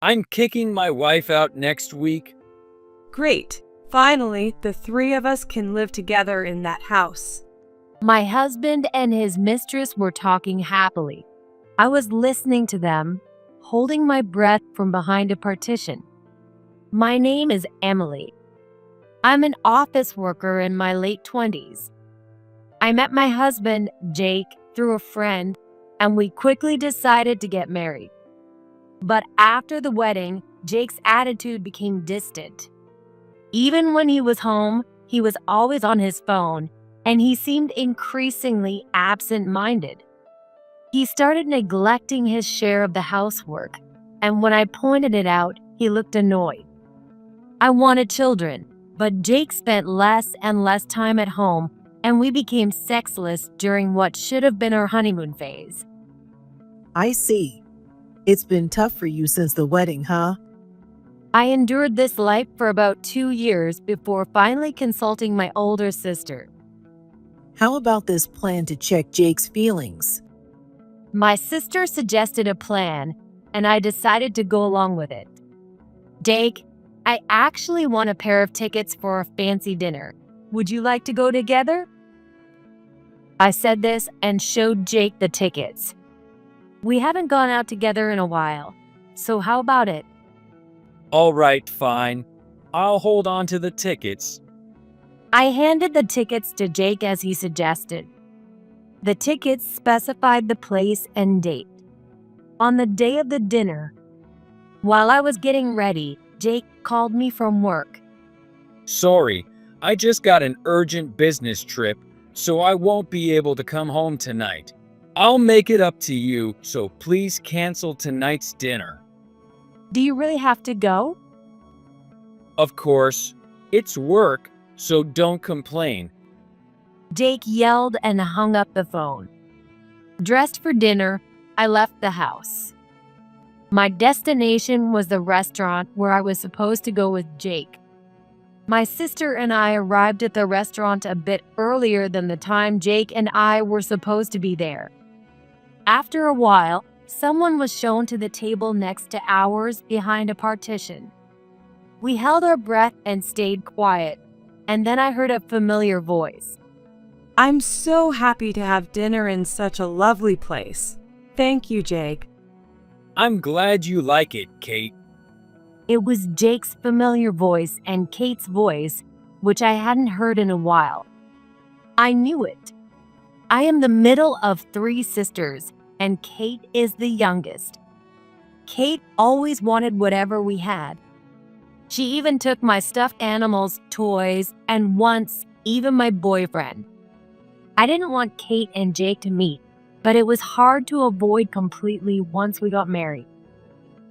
I'm kicking my wife out next week. Great. Finally, the three of us can live together in that house. My husband and his mistress were talking happily. I was listening to them, holding my breath from behind a partition. My name is Emily. I'm an office worker in my late 20s. I met my husband, Jake, through a friend, and we quickly decided to get married. But after the wedding, Jake's attitude became distant. Even when he was home, he was always on his phone, and he seemed increasingly absent-minded. He started neglecting his share of the housework, and when I pointed it out, he looked annoyed. I wanted children, but Jake spent less and less time at home, and we became sexless during what should have been our honeymoon phase. I see. It's been tough for you since the wedding, huh? I endured this life for about 2 years before finally consulting my older sister. How about this plan to check Jake's feelings? My sister suggested a plan, and I decided to go along with it. Jake, I actually won a pair of tickets for a fancy dinner. Would you like to go together? I said this and showed Jake the tickets. We haven't gone out together in a while, so how about it? All right, fine. I'll hold on to the tickets. I handed the tickets to Jake as he suggested. The tickets specified the place and date. On the day of the dinner, while I was getting ready, Jake called me from work. Sorry, I just got an urgent business trip, so I won't be able to come home tonight. I'll make it up to you, so please cancel tonight's dinner. Do you really have to go? Of course, it's work, so don't complain. Jake yelled and hung up the phone. Dressed for dinner, I left the house. My destination was the restaurant where I was supposed to go with Jake. My sister and I arrived at the restaurant a bit earlier than the time Jake and I were supposed to be there. After a while, someone was shown to the table next to ours behind a partition. We held our breath and stayed quiet, and then I heard a familiar voice. I'm so happy to have dinner in such a lovely place. Thank you, Jake. I'm glad you like it, Kate. It was Jake's familiar voice and Kate's voice, which I hadn't heard in a while. I knew it. I am the middle of 3 sisters, and Kate is the youngest. Kate always wanted whatever we had. She even took my stuffed animals, toys, and once, even my boyfriend. I didn't want Kate and Jake to meet, but it was hard to avoid completely once we got married.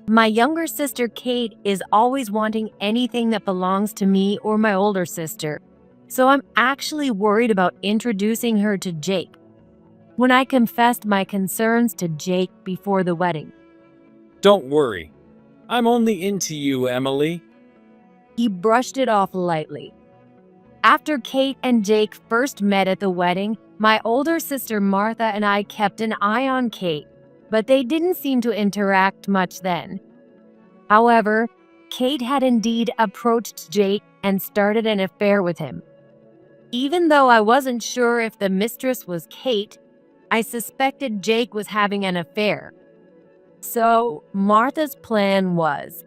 My younger sister, Kate, is always wanting anything that belongs to me or my older sister, so I'm actually worried about introducing her to Jake. When I confessed my concerns to Jake before the wedding, Don't worry. I'm only into you, Emily. he brushed it off lightly. After Kate and Jake first met at the wedding, my older sister Martha and I kept an eye on Kate, but they didn't seem to interact much then. However, Kate had indeed approached Jake and started an affair with him. Even though I wasn't sure if the mistress was Kate, I suspected Jake was having an affair. So, Martha's plan was,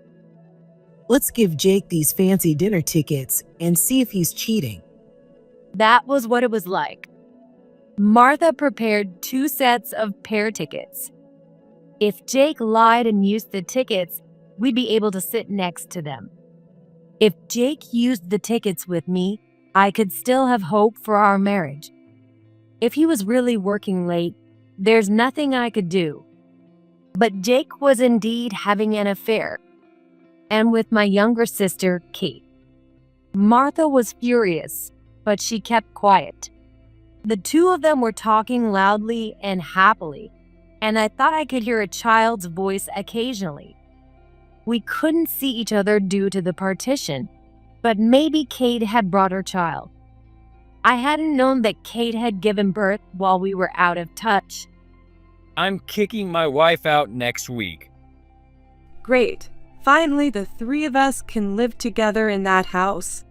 Let's give Jake these fancy dinner tickets and see if he's cheating. that was what it was like. Martha prepared 2 sets of pair tickets. If Jake lied and used the tickets, we'd be able to sit next to them. If Jake used the tickets with me, I could still have hope for our marriage. If he was really working late, there's nothing I could do. But Jake was indeed having an affair, and with my younger sister, Kate. Martha was furious, but she kept quiet. The 2 of them were talking loudly and happily, and I thought I could hear a child's voice occasionally. We couldn't see each other due to the partition, but maybe Kate had brought her child. I hadn't known that Kate had given birth while we were out of touch. I'm kicking my wife out next week. Great. Finally, the three of us can live together in that house.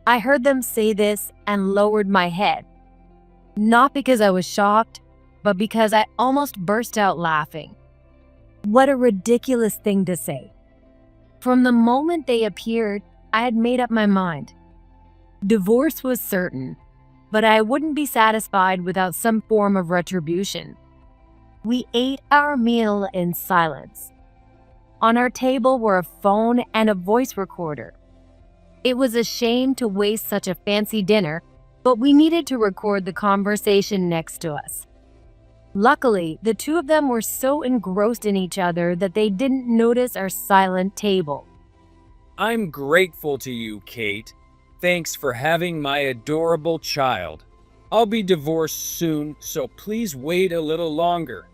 I heard them say this and lowered my head. Not because I was shocked, but because I almost burst out laughing. What a ridiculous thing to say. From the moment they appeared, I had made up my mind. Divorce was certain, but I wouldn't be satisfied without some form of retribution. We ate our meal in silence. On our table were a phone and a voice recorder. It was a shame to waste such a fancy dinner, but we needed to record the conversation next to us. Luckily, the two of them were so engrossed in each other that they didn't notice our silent table. I'm grateful to you, Kate. Thanks for having my adorable child. I'll be divorced soon, so please wait a little longer.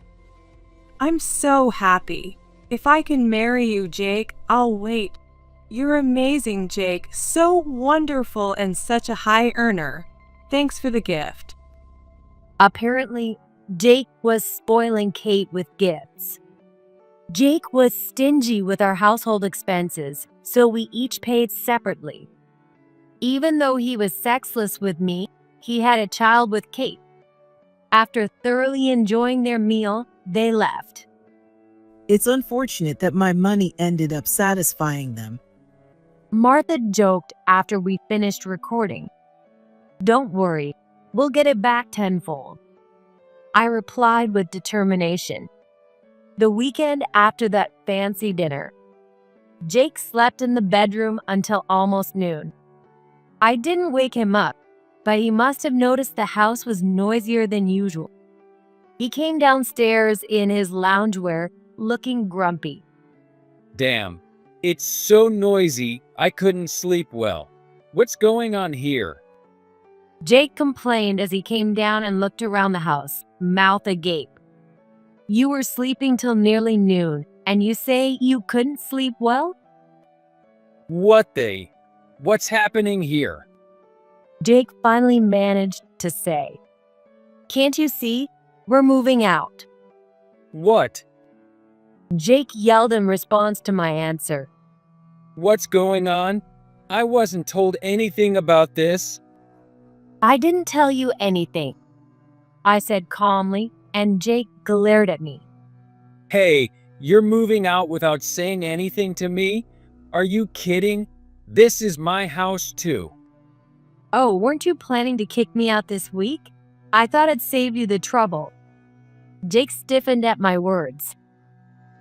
I'm so happy. If I can marry you, Jake, I'll wait. You're amazing, Jake. So wonderful and such a high earner. Thanks for the gift. Apparently, Jake was spoiling Kate with gifts. Jake was stingy with our household expenses, so we each paid separately. Even though he was sexless with me, he had a child with Kate. After thoroughly enjoying their meal, they left. It's unfortunate that my money ended up satisfying them. Martha joked after we finished recording. Don't worry, we'll get it back tenfold. I replied with determination. The weekend after that fancy dinner, Jake slept in the bedroom until almost noon. I didn't wake him up, but he must have noticed the house was noisier than usual. He came downstairs in his loungewear, looking grumpy. Damn, it's so noisy I couldn't sleep well. What's going on here? Jake complained as he came down and looked around the house, mouth agape. You were sleeping till nearly noon, and you say you couldn't sleep well? What's happening here? Jake finally managed to say, Can't you see? We're moving out. What? Jake yelled in response to my answer. What's going on? I wasn't told anything about this. I didn't tell you anything, I said calmly, and Jake glared at me. Hey, you're moving out without saying anything to me? Are you kidding? This is my house too. Oh, weren't you planning to kick me out this week? I thought I'd save you the trouble. Jake stiffened at my words.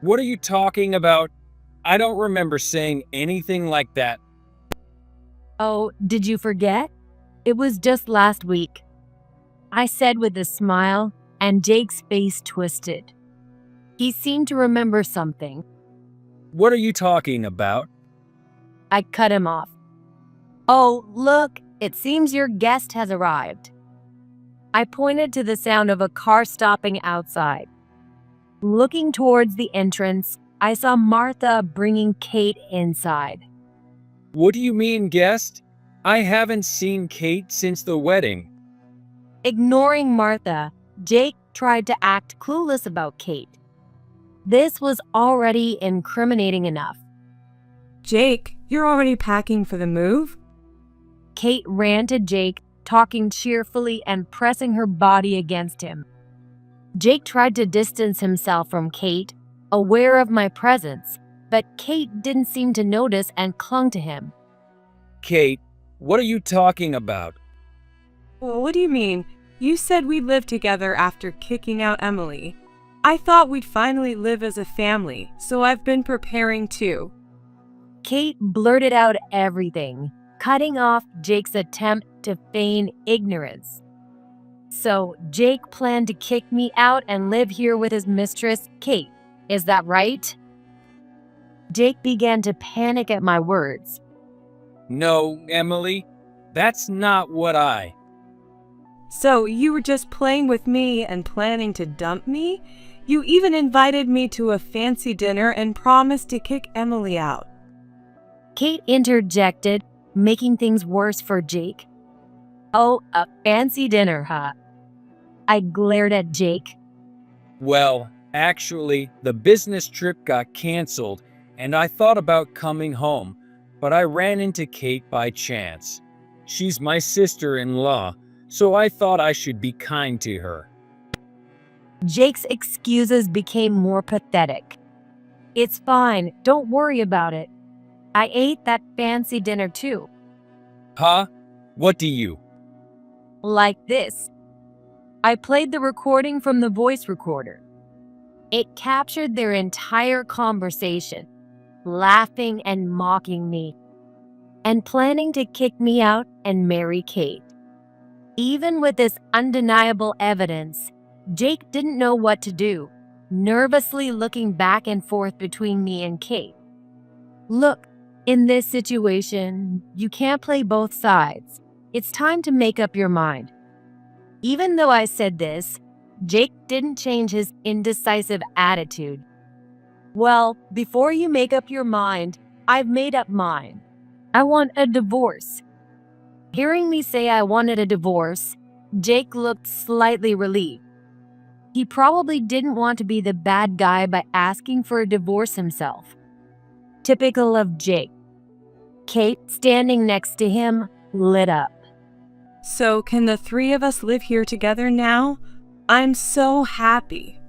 What are you talking about? I don't remember saying anything like that. Oh, did you forget? It was just last week, I said with a smile, and Jake's face twisted. He seemed to remember something. What are you talking about? I cut him off. Oh, look, it seems your guest has arrived. I pointed to the sound of a car stopping outside. Looking towards the entrance, I saw Martha bringing Kate inside. What do you mean, guest? I haven't seen Kate since the wedding. Ignoring Martha, Jake tried to act clueless about Kate. This was already incriminating enough. Jake, you're already packing for the move? Kate ran to Jake, talking cheerfully and pressing her body against him. Jake tried to distance himself from Kate, aware of my presence, but Kate didn't seem to notice and clung to him. Kate, what are you talking about? Well, what do you mean? You said we'd live together after kicking out Emily. I thought we'd finally live as a family, so I've been preparing too. Kate blurted out everything, cutting off Jake's attempt to feign ignorance. So, Jake planned to kick me out and live here with his mistress, Kate. Is that right? Jake began to panic at my words. No, Emily, that's not what I... So, you were just playing with me and planning to dump me? You even invited me to a fancy dinner and promised to kick Emily out. Kate interjected, making things worse for Jake. Oh, a fancy dinner, huh? I glared at Jake. Well, actually, the business trip got canceled, and I thought about coming home, but I ran into Kate by chance. She's my sister-in-law, so I thought I should be kind to her. Jake's excuses became more pathetic. It's fine, don't worry about it. I ate that fancy dinner too. Huh? What do you? Like this. I played the recording from the voice recorder. It captured their entire conversation, laughing and mocking me, and planning to kick me out and marry Kate. Even with this undeniable evidence, Jake didn't know what to do, nervously looking back and forth between me and Kate. Look, in this situation, you can't play both sides. It's time to make up your mind. Even though I said this, Jake didn't change his indecisive attitude. Well, before you make up your mind, I've made up mine. I want a divorce. Hearing me say I wanted a divorce, Jake looked slightly relieved. He probably didn't want to be the bad guy by asking for a divorce himself. Typical of Jake. Kate, standing next to him, lit up. So, can the three of us live here together now? I'm so happy.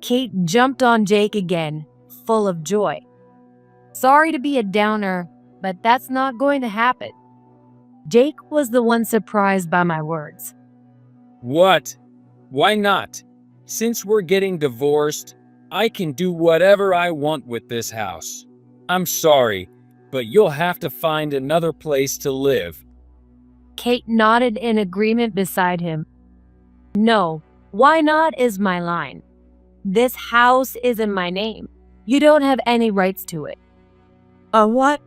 Kate jumped on Jake again, full of joy. Sorry to be a downer, but that's not going to happen. Jake was the one surprised by my words. What? Why not? Since we're getting divorced, I can do whatever I want with this house. I'm sorry, but you'll have to find another place to live. Kate nodded in agreement beside him. No, why not is my line. This house is in my name. You don't have any rights to it. What?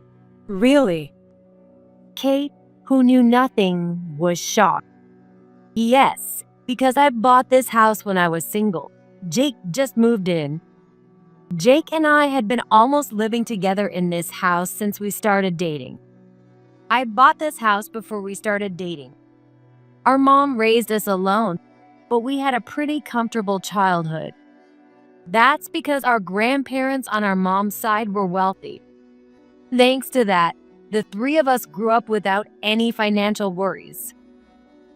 Really? Kate, who knew nothing, was shocked. Yes, because I bought this house when I was single. Jake just moved in. Jake and I had been almost living together in this house since we started dating. I bought this house before we started dating. Our mom raised us alone, but we had a pretty comfortable childhood. That's because our grandparents on our mom's side were wealthy. Thanks to that, the three of us grew up without any financial worries.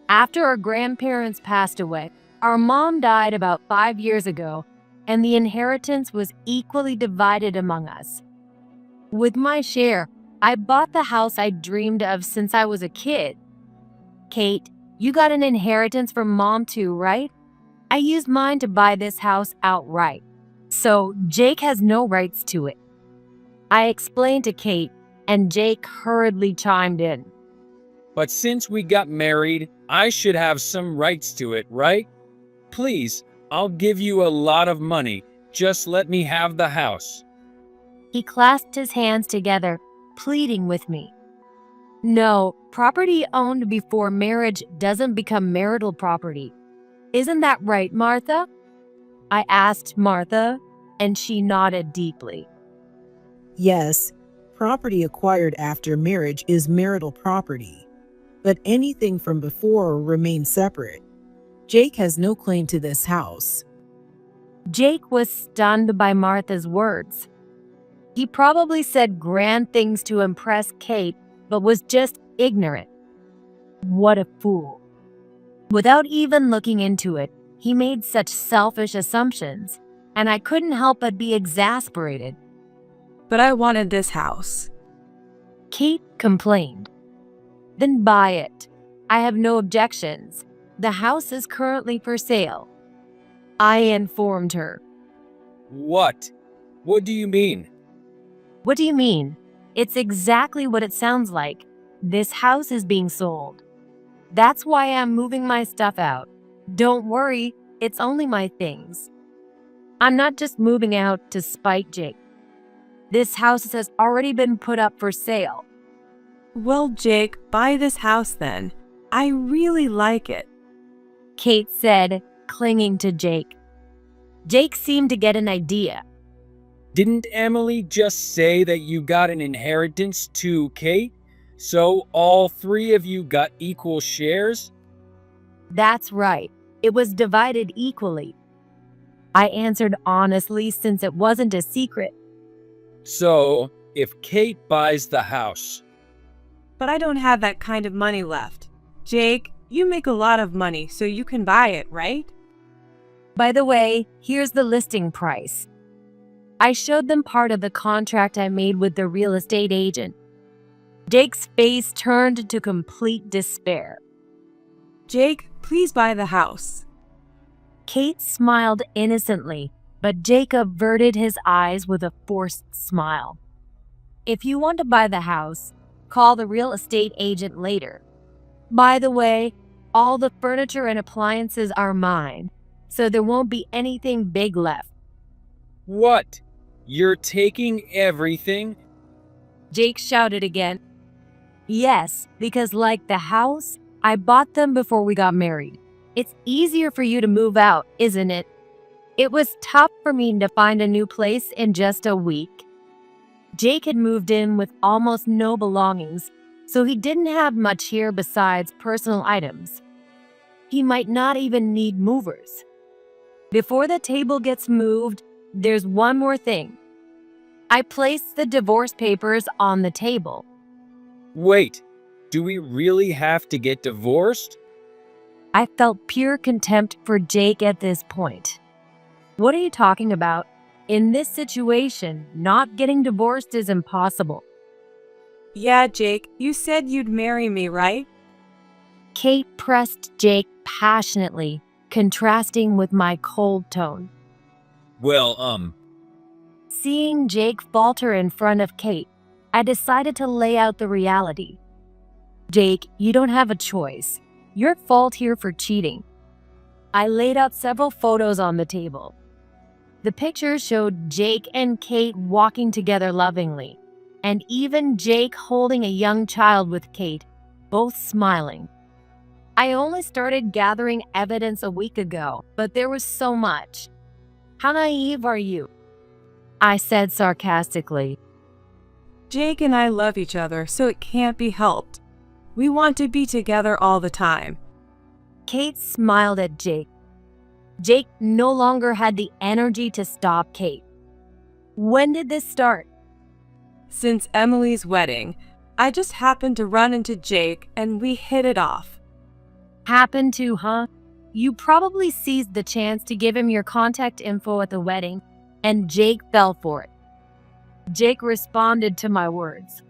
After our grandparents passed away, our mom died about 5 years ago, and the inheritance was equally divided among us. With my share, I bought the house I dreamed of since I was a kid. Kate, you got an inheritance from mom too, right? I used mine to buy this house outright, so Jake has no rights to it. I explained to Kate, and Jake hurriedly chimed in. But since we got married, I should have some rights to it, right? Please, I'll give you a lot of money. Just let me have the house. He clasped his hands together, pleading with me. No, property owned before marriage doesn't become marital property. Isn't that right, Martha? I asked Martha, and she nodded deeply. Yes, property acquired after marriage is marital property, but anything from before remains separate. Jake has no claim to this house. Jake was stunned by Martha's words. He probably said grand things to impress Kate, but was just ignorant. What a fool. Without even looking into it, he made such selfish assumptions, and I couldn't help but be exasperated. But I wanted this house. Kate complained. Then buy it. I have no objections. The house is currently for sale. I informed her. What? What do you mean? What do you mean? It's exactly what it sounds like. This house is being sold. That's why I'm moving my stuff out. Don't worry, it's only my things. I'm not just moving out to spite Jake. This house has already been put up for sale. Well, Jake, buy this house then. I really like it. Kate said, clinging to Jake. Jake seemed to get an idea. Didn't Emily just say that you got an inheritance too, Kate? So all three of you got equal shares? That's right. It was divided equally. I answered honestly since it wasn't a secret. So, if Kate buys the house, But I don't have that kind of money left. Jake, you make a lot of money, so you can buy it, right? By the way, here's the listing price. I showed them part of the contract I made with the real estate agent. Jake's face turned to complete despair. Jake, please buy the house. Kate smiled innocently, but Jake averted his eyes with a forced smile. If you want to buy the house, call the real estate agent later. By the way, all the furniture and appliances are mine, so there won't be anything big left. what? You're taking everything? Jake shouted again. Yes, because like the house, I bought them before we got married. It's easier for you to move out, isn't it? It was tough for me to find a new place in just a week. Jake had moved in with almost no belongings, so he didn't have much here besides personal items. He might not even need movers. Before the table gets moved, there's one more thing. I placed the divorce papers on the table. Wait, do we really have to get divorced? I felt pure contempt for Jake at this point. What are you talking about? In this situation, not getting divorced is impossible. Yeah, Jake, you said you'd marry me, right? Kate pressed Jake passionately, contrasting with my cold tone. Well, Seeing Jake falter in front of Kate, I decided to lay out the reality. Jake, you don't have a choice. You're at fault here for cheating. I laid out several photos on the table. The pictures showed Jake and Kate walking together lovingly, and even Jake holding a young child with Kate, both smiling. I only started gathering evidence a week ago, but there was so much. How naive are you? I said sarcastically. Jake and I love each other, so it can't be helped. We want to be together all the time. Kate smiled at Jake. Jake no longer had the energy to stop Kate. When did this start? Since Emily's wedding, I just happened to run into Jake and we hit it off. Happened to, huh? You probably seized the chance to give him your contact info at the wedding, and Jake fell for it. Jake responded to my words.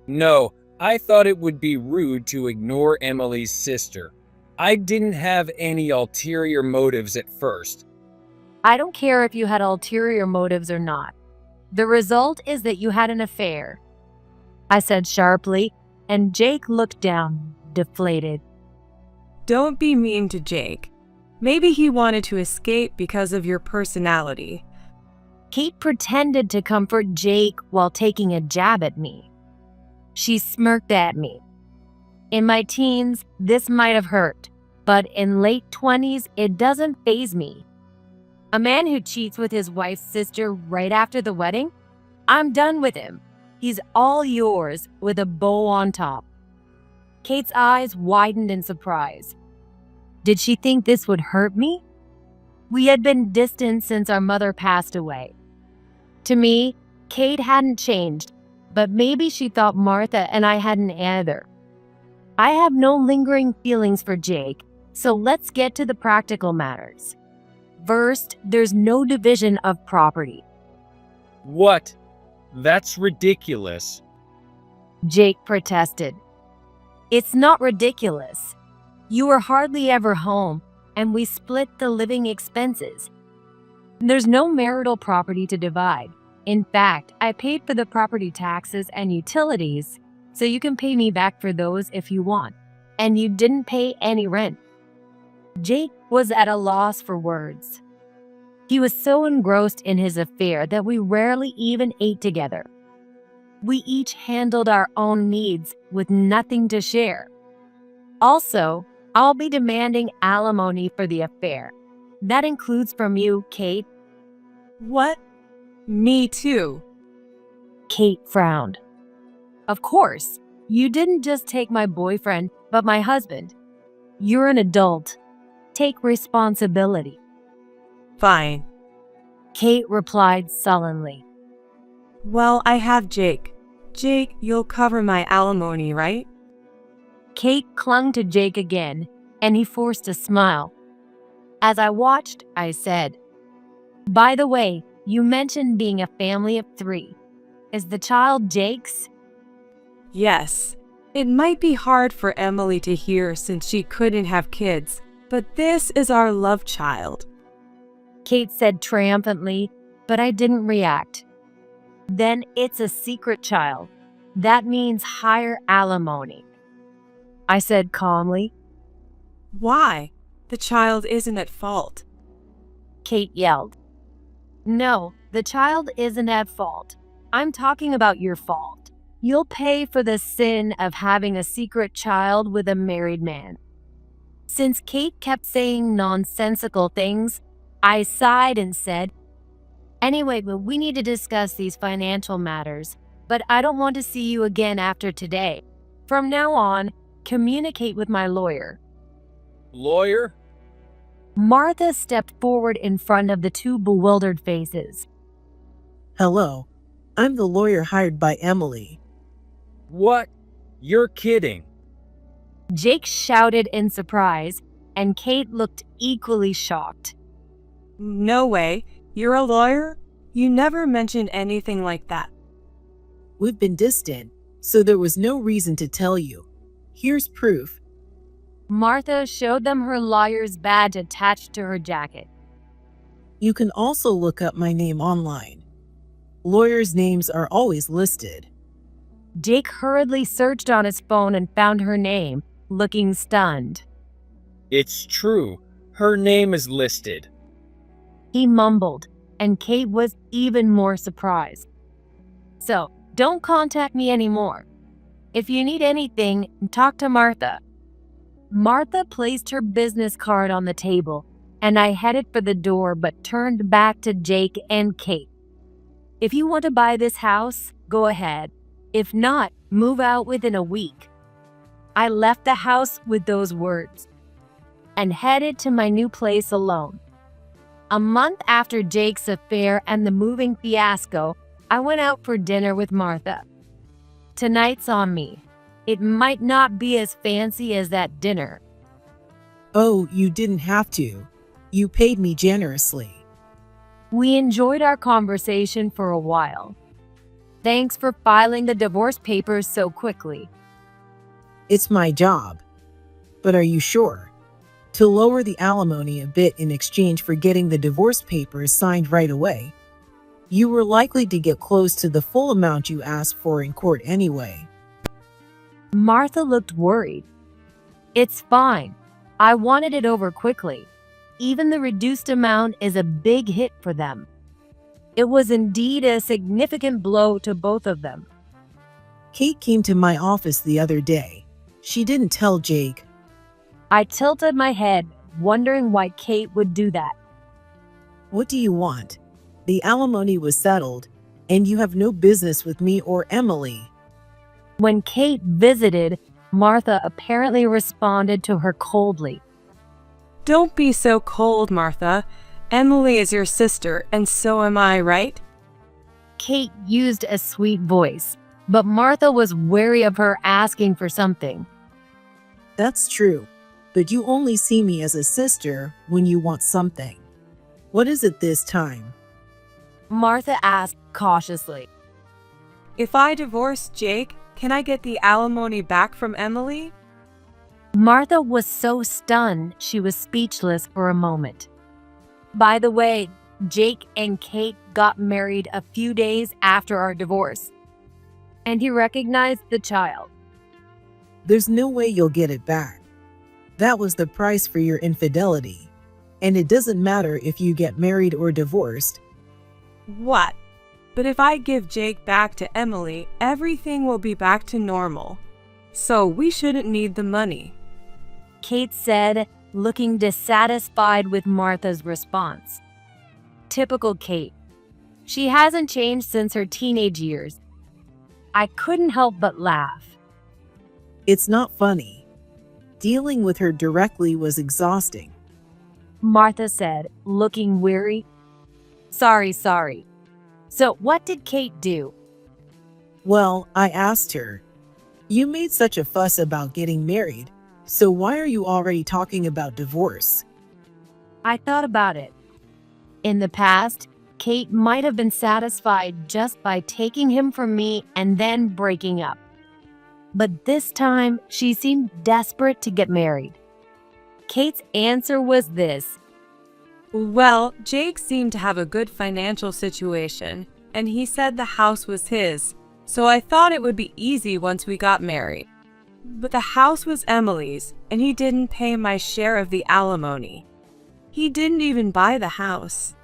no, I thought it would be rude to ignore Emily's sister. I didn't have any ulterior motives at first. I don't care if you had ulterior motives or not. The result is that you had an affair, I said sharply, and Jake looked down, deflated. Don't be mean to Jake. Maybe he wanted to escape because of your personality. Kate pretended to comfort Jake while taking a jab at me. She smirked at me. In my teens, this might have hurt, but in late 20s, it doesn't faze me. A man who cheats with his wife's sister right after the wedding? I'm done with him. He's all yours with a bow on top. Kate's eyes widened in surprise. Did she think this would hurt me? We had been distant since our mother passed away. To me, Kate hadn't changed, but maybe she thought Martha and I hadn't either. I have no lingering feelings for Jake, so let's get to the practical matters. First, there's no division of property. What? That's ridiculous. Jake protested. It's not ridiculous. You were hardly ever home, and we split the living expenses. There's no marital property to divide. In fact, I paid for the property taxes and utilities, so you can pay me back for those if you want. And you didn't pay any rent. Jake was at a loss for words. He was so engrossed in his affair that we rarely even ate together. We each handled our own needs with nothing to share. Also, I'll be demanding alimony for the affair. That includes from you, Kate. What? Me too. Kate frowned. Of course, you didn't just take my boyfriend, but my husband. You're an adult. Take responsibility. Fine. Kate replied sullenly. Well, I have Jake. Jake, you'll cover my alimony, right? Kate clung to Jake again, and he forced a smile. As I watched, I said, "By the way, you mentioned being a family of 3. Is the child Jake's?" Yes. It might be hard for Emily to hear since she couldn't have kids, but this is our love child. Kate said triumphantly, but I didn't react. Then it's a secret child. That means higher alimony, I said calmly. Why? The child isn't at fault. Kate yelled. No, the child isn't at fault. I'm talking about your fault. You'll pay for the sin of having a secret child with a married man. Since Kate kept saying nonsensical things, I sighed and said, Anyway, but we need to discuss these financial matters, but I don't want to see you again after today. From now on, communicate with my lawyer. Lawyer? Martha stepped forward in front of the 2 bewildered faces. Hello, I'm the lawyer hired by Emily. What? You're kidding. Jake shouted in surprise, and Kate looked equally shocked. No way. You're a lawyer? You never mentioned anything like that. We've been distant, so there was no reason to tell you. Here's proof. Martha showed them her lawyer's badge attached to her jacket. You can also look up my name online. Lawyers' names are always listed. Jake hurriedly searched on his phone and found her name, looking stunned. It's true. Her name is listed. He mumbled, and Kate was even more surprised. So, don't contact me anymore. If you need anything, talk to Martha. Martha placed her business card on the table, and I headed for the door but turned back to Jake and Kate. If you want to buy this house, go ahead. If not, move out within a week. I left the house with those words and headed to my new place alone. A month after Jake's affair and the moving fiasco, I went out for dinner with Martha. Tonight's on me. It might not be as fancy as that dinner. Oh, you didn't have to. You paid me generously. We enjoyed our conversation for a while. Thanks for filing the divorce papers so quickly. It's my job. But are you sure? To lower the alimony a bit in exchange for getting the divorce papers signed right away. You were likely to get close to the full amount you asked for in court anyway. Martha looked worried. It's fine. I wanted it over quickly. Even the reduced amount is a big hit for them. It was indeed a significant blow to both of them. Kate came to my office the other day. She didn't tell Jake. I tilted my head, wondering why Kate would do that. What do you want? The alimony was settled, and you have no business with me or Emily. When Kate visited, Martha apparently responded to her coldly. Don't be so cold, Martha. Emily is your sister, and so am I, right? Kate used a sweet voice, but Martha was wary of her asking for something. That's true, but you only see me as a sister when you want something. What is it this time? Martha asked cautiously. If I divorce Jake, can I get the alimony back from Emily? Martha was so stunned she was speechless for a moment. By the way, Jake and Kate got married a few days after our divorce, and he recognized the child. There's no way you'll get it back. That was the price for your infidelity. And it doesn't matter if you get married or divorced. What? But if I give Jake back to Emily, everything will be back to normal. So we shouldn't need the money. Kate said, looking dissatisfied with Martha's response. Typical Kate. She hasn't changed since her teenage years. I couldn't help but laugh. It's not funny. Dealing with her directly was exhausting. Martha said, looking weary. Sorry. So, what did Kate do? Well, I asked her, "You made such a fuss about getting married, so why are you already talking about divorce?" I thought about it. In the past, Kate might have been satisfied just by taking him from me and then breaking up. But this time, she seemed desperate to get married. Kate's answer was this. Well, Jake seemed to have a good financial situation, and he said the house was his, so I thought it would be easy once we got married. But the house was Emily's, and he didn't pay my share of the alimony. He didn't even buy the house.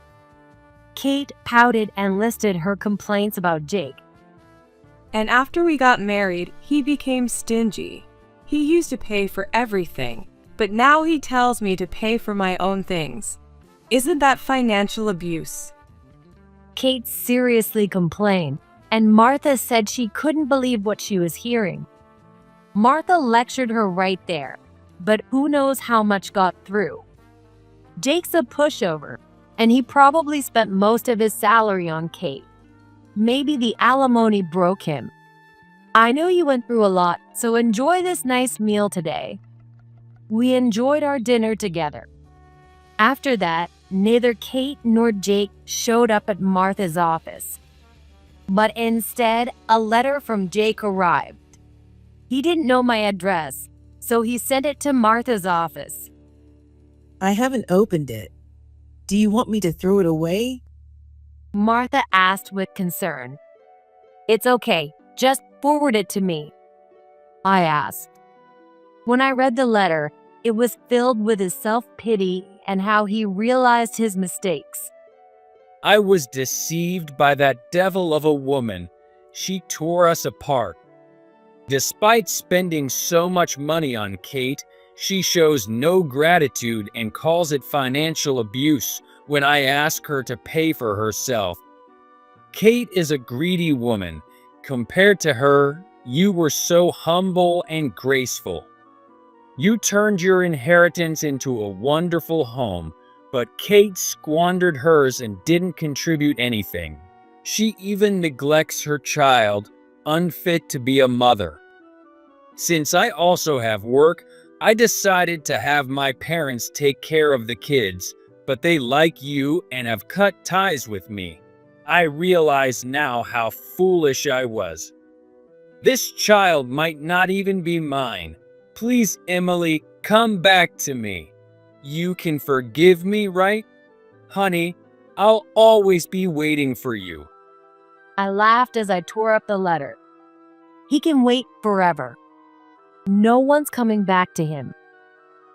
Kate pouted and listed her complaints about Jake. And after we got married, he became stingy. He used to pay for everything, but now he tells me to pay for my own things. Isn't that financial abuse? Kate seriously complained, and Martha said she couldn't believe what she was hearing. Martha lectured her right there, but who knows how much got through. Jake's a pushover, and he probably spent most of his salary on Kate. Maybe the alimony broke him. I know you went through a lot, so enjoy this nice meal today. We enjoyed our dinner together. After that, neither Kate nor Jake showed up at Martha's office. But instead, a letter from Jake arrived. He didn't know my address, so he sent it to Martha's office. "I haven't opened it. Do you want me to throw it away?" Martha asked with concern. It's okay, just forward it to me, I asked. When I read the letter, it was filled with his self-pity and how he realized his mistakes. I was deceived by that devil of a woman. She tore us apart. Despite spending so much money on Kate, she shows no gratitude and calls it financial abuse when I ask her to pay for herself. Kate is a greedy woman. Compared to her, you were so humble and graceful. You turned your inheritance into a wonderful home, but Kate squandered hers and didn't contribute anything. She even neglects her child, unfit to be a mother. Since I also have work, I decided to have my parents take care of the kids, but they like you and have cut ties with me. I realize now how foolish I was. This child might not even be mine. Please, Emily, come back to me. You can forgive me, right? Honey, I'll always be waiting for you. I laughed as I tore up the letter. He can wait forever. No one's coming back to him.